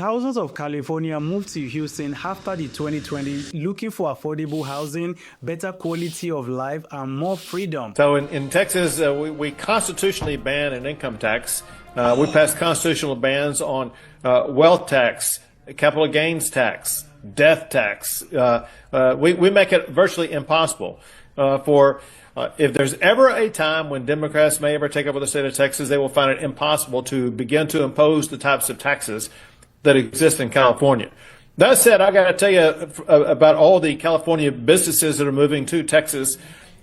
Thousands of Californians moved to Houston after the 2020 looking for affordable housing, better quality of life, and more freedom. So in Texas, we constitutionally ban an income tax. We passed constitutional bans on wealth tax, capital gains tax, death tax. We make it virtually impossible if there's ever a time when Democrats may ever take over the state of Texas, they will find it impossible to begin to impose the types of taxes that exist in California. That said, I got to tell you about all the California businesses that are moving to Texas.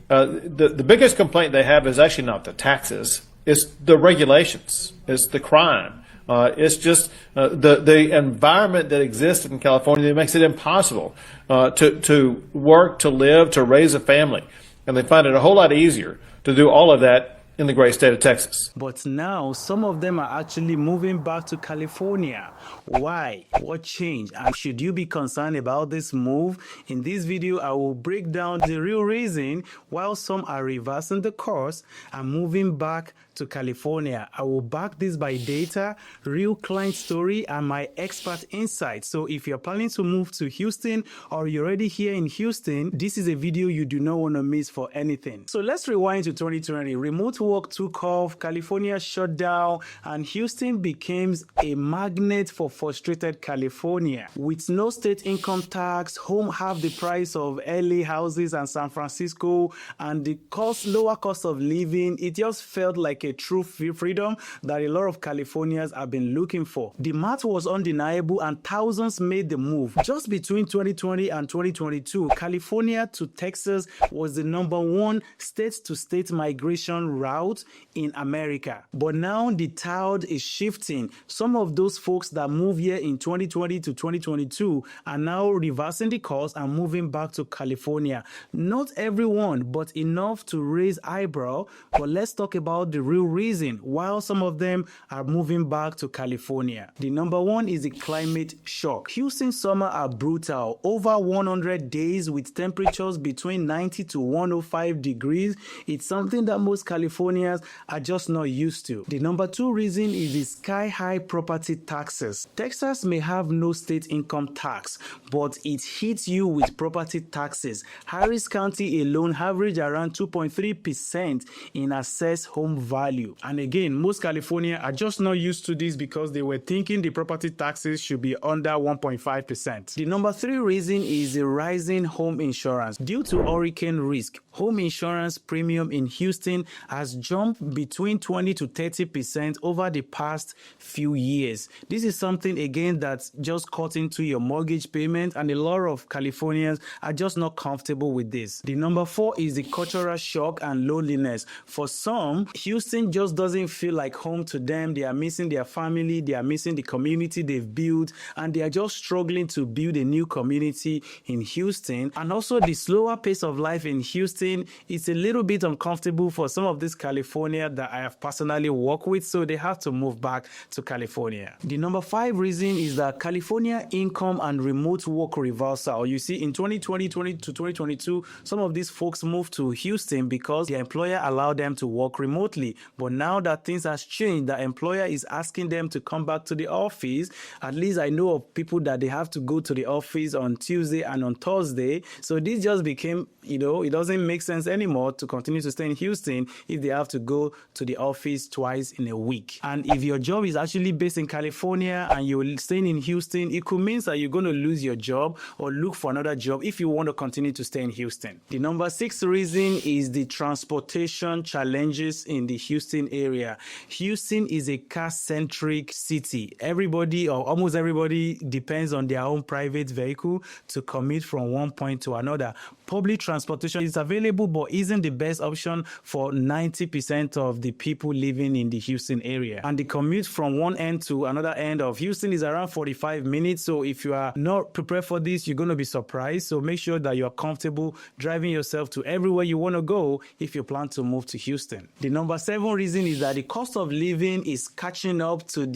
The biggest complaint they have is actually not the taxes. It's the regulations. It's the crime. It's just the environment that exists in California that makes it impossible to work, to live, to raise a family. And they find it a whole lot easier to do all of that in the great state of Texas. But now some of them are actually moving back to California. Why? What changed? And should you be concerned about this move? In this video, I will break down the real reason why some are reversing the course and moving back to California. I will back this by data, real client story, and my expert insight. So if you're planning to move to Houston or you're already here in Houston, this is a video you do not want to miss for anything. So let's rewind to 2020. Remote work took off, California shut down, and Houston became a magnet for frustrated California. With no state income tax, home half the price of LA houses and San Francisco, and the lower cost of living, it just felt like a true freedom that a lot of Californians have been looking for. The math was undeniable and thousands made the move. Just between 2020 and 2022, California to Texas was the #1 state-to-state migration route in America. But now the tide is shifting. Some of those folks that moved here in 2020 to 2022 are now reversing the course and moving back to California. Not everyone, but enough to raise eyebrow. But let's talk about the real reason why some of them are moving back to California. The #1 is the climate shock. Houston summer are brutal. Over 100 days with temperatures between 90 to 105 degrees. It's something that most Californians are just not used to. The #2 reason is the sky-high property taxes. Texas may have no state income tax, but it hits you with property taxes. Harris County alone average around 2.3% in assessed home value. And again, most Californians are just not used to this because they were thinking the property taxes should be under 1.5%. The #3 reason is the rising home insurance. Due to hurricane risk, home insurance premium in Houston has jumped between 20 to 30% over the past few years. This is something, again, that's just cut into your mortgage payment, and a lot of Californians are just not comfortable with this. The #4 is the cultural shock and loneliness. For some, Houston just doesn't feel like home to them. They are missing their family, they are missing the community they've built, and they are just struggling to build a new community in Houston. And also the slower pace of life in Houston is a little bit uncomfortable for some of these California that I have personally worked with, so they have to move back to California. The #5 reason is that California income and remote work reversal. You see, in 2020 to 2022, some of these folks moved to Houston because their employer allowed them to work remotely. But now that things has changed, the employer is asking them to come back to the office. At least I know of people that they have to go to the office on Tuesday and on Thursday. So this just became, it doesn't make sense anymore to continue to stay in Houston if they have to go to the office twice in a week. And if your job is actually based in California and you're staying in Houston, it could mean that you're going to lose your job or look for another job if you want to continue to stay in Houston. The #6 reason is the transportation challenges in the Houston area. Houston is a car-centric city. Everybody or almost everybody depends on their own private vehicle to commute from one point to another. Public transportation is available but isn't the best option for 90% of the people living in the Houston area. And the commute from one end to another end of Houston is around 45 minutes. So if you are not prepared for this, you're going to be surprised. So make sure that you're comfortable driving yourself to everywhere you want to go if you plan to move to Houston. The #7 7th reason is that the cost of living is catching up to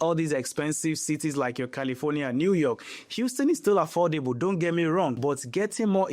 all these expensive cities like your California and New York. Houston is still affordable, don't get me wrong, but getting more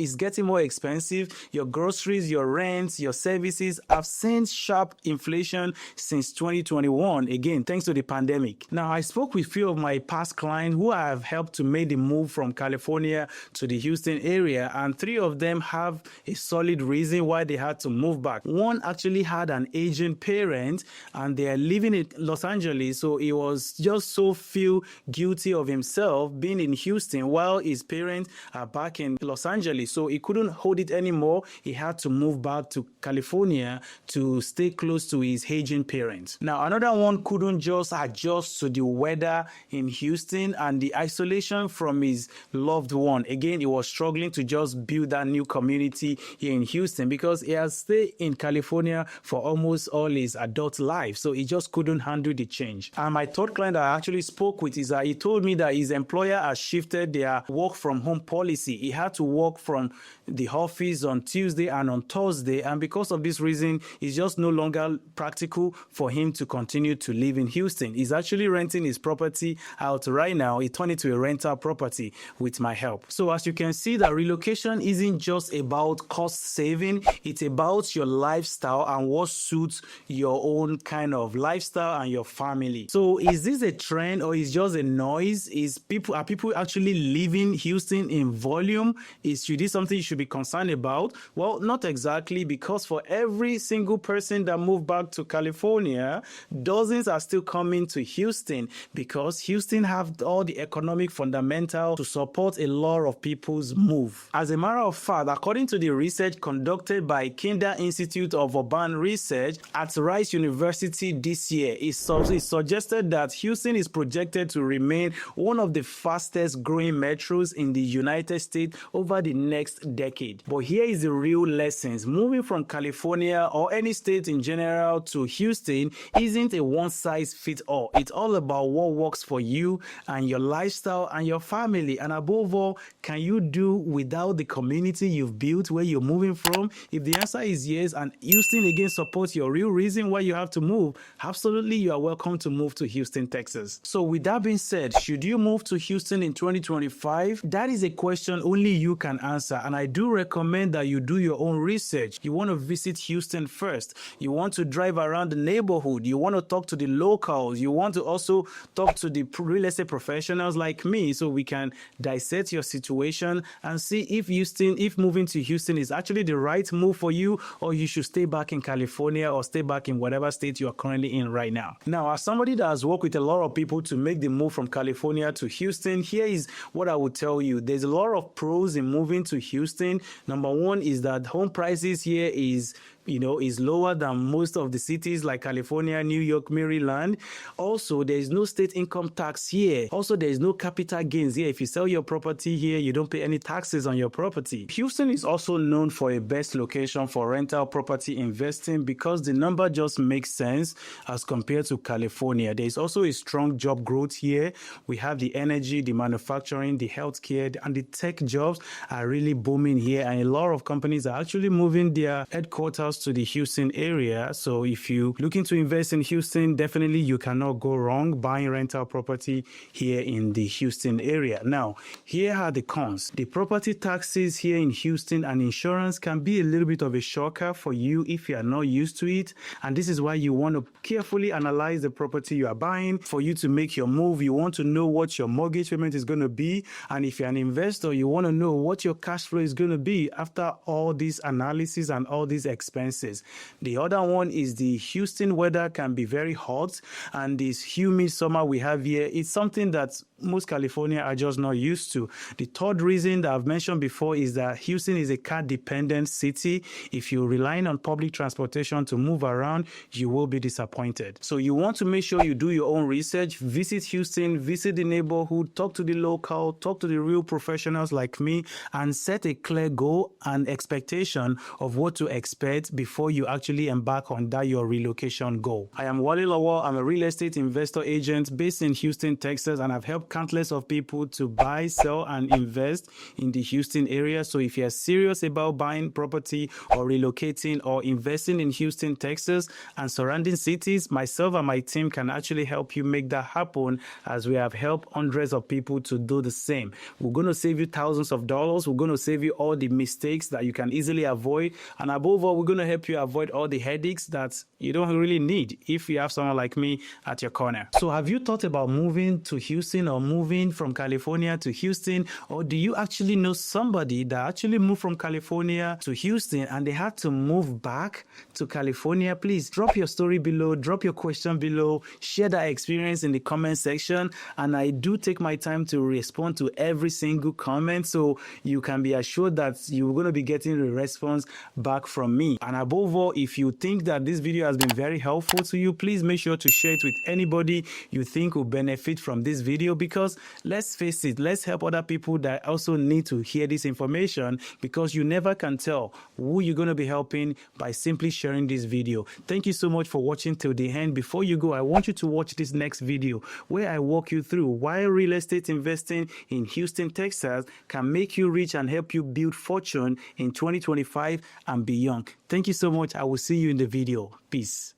expensive. Your groceries, your rents, your services have seen sharp inflation since 2021, again, thanks to the pandemic. Now, I spoke with a few of my past clients who I have helped to make the move from California to the Houston area, and 3 of them have a solid reason why they had to move back. One actually had an aging parent and they are living in Los Angeles, so he was just so feel guilty of himself being in Houston while his parents are back in Los Angeles, so he couldn't hold it anymore. He had to move back to California to stay close to his aging parents. Now, another one couldn't just adjust to the weather in Houston and the isolation from his loved one. Again, he was struggling to just build that new community here in Houston because he has stayed in California for almost all his adult life, so he just couldn't handle the change. And my third client that I actually spoke with is that he told me that his employer has shifted their work from home policy. He had to work from the office on Tuesday and on Thursday, and because of this reason, it's just no longer practical for him to continue to live in Houston. He's actually renting his property out right now. He turned it to a rental property with my help. So as you can see, that relocation isn't just about cost saving, it's about your lifestyle and what suits your own kind of lifestyle and your family. So is this a trend or is just a noise? Are people actually leaving Houston in volume? Is this something you should be concerned about? Well, not exactly, because for every single person that moved back to California, dozens are still coming to Houston because Houston have all the economic fundamentals to support a lot of people's move. As a matter of fact, according to the research conducted by Kinder Institute of Urban Research at Rice University this year, it suggested that Houston is projected to remain one of the fastest growing metros in the United States over the next decade. But here is the real lessons. Moving from California or any state in general to Houston isn't a one-size-fits-all. It's all about what works for you and your lifestyle and your family. And above all, can you do without the community you've built where you're moving from? If the answer is yes, and Houston again supports your real reason why you have to move, absolutely you are welcome to move to Houston, Texas. So with that being said, should you move to Houston in 2025? That is a question only you can answer, and I do recommend that you do your own research. You want to visit Houston first. You want to drive around the neighborhood. You want to talk to the locals. You want to also talk to the real estate professionals like me, so we can dissect your situation and see if moving to Houston is actually the right move for you, or you should stay back in California or stay back in whatever state you are currently in right now. Now, as somebody that has worked with a lot of people to make the move from California to Houston, here is what I would tell you. There's a lot of pros in moving to Houston. Number one is that home prices here is lower than most of the cities like California, New York, Maryland. Also, there is no state income tax here. Also, there is no capital gains here. If you sell your property here, you don't pay any taxes on your property. Houston is also known for a best location for rental property investing because the number just makes sense as compared to California. There is also a strong job growth here. We have the energy, the manufacturing, the healthcare, and the tech jobs are really booming here, and a lot of companies are actually moving their headquarters to the Houston area. So if you're looking to invest in Houston, definitely you cannot go wrong buying rental property here in the Houston area. Now, here are the cons. The property taxes here in Houston and insurance can be a little bit of a shocker for you if you are not used to it. And this is why you want to carefully analyze the property you are buying. For you to make your move, you want to know what your mortgage payment is going to be. And if you're an investor, you want to know what your cash flow is going to be after all this analysis and all these expenses. The other one is the Houston weather can be very hot, and this humid summer we have here, it's something that most California are just not used to. The third reason that I've mentioned before is that Houston is a car-dependent city. If you're relying on public transportation to move around, you will be disappointed. So you want to make sure you do your own research, visit Houston, visit the neighborhood, talk to the local, talk to the real professionals like me, and set a clear goal and expectation of what to expect before you actually embark on that your relocation goal. I am Wale Lawal. I'm a real estate investor agent based in Houston, Texas, and I've helped countless of people to buy, sell, and invest in the Houston area. So if you're serious about buying property or relocating or investing in Houston, Texas, and surrounding cities, myself and my team can actually help you make that happen, as we have helped hundreds of people to do the same. We're going to save you thousands of dollars. We're going to save you all the mistakes that you can easily avoid. And above all, we're going to help you avoid all the headaches that you don't really need if you have someone like me at your corner. So have you thought about moving to Houston or moving from California to Houston? Or do you actually know somebody that actually moved from California to Houston and they had to move back to California? Please drop your story below, drop your question below, share that experience in the comment section. And I do take my time to respond to every single comment, so you can be assured that you're going to be getting a response back from me. And above all, if you think that this video has been very helpful to you, please make sure to share it with anybody you think will benefit from this video, because let's face it, let's help other people that also need to hear this information, because you never can tell who you're going to be helping by simply sharing this video. Thank you so much for watching till the end. Before you go, I want you to watch this next video where I walk you through why real estate investing in Houston, Texas can make you rich and help you build fortune in 2025 and beyond. Thank you so much. I will see you in the video. Peace.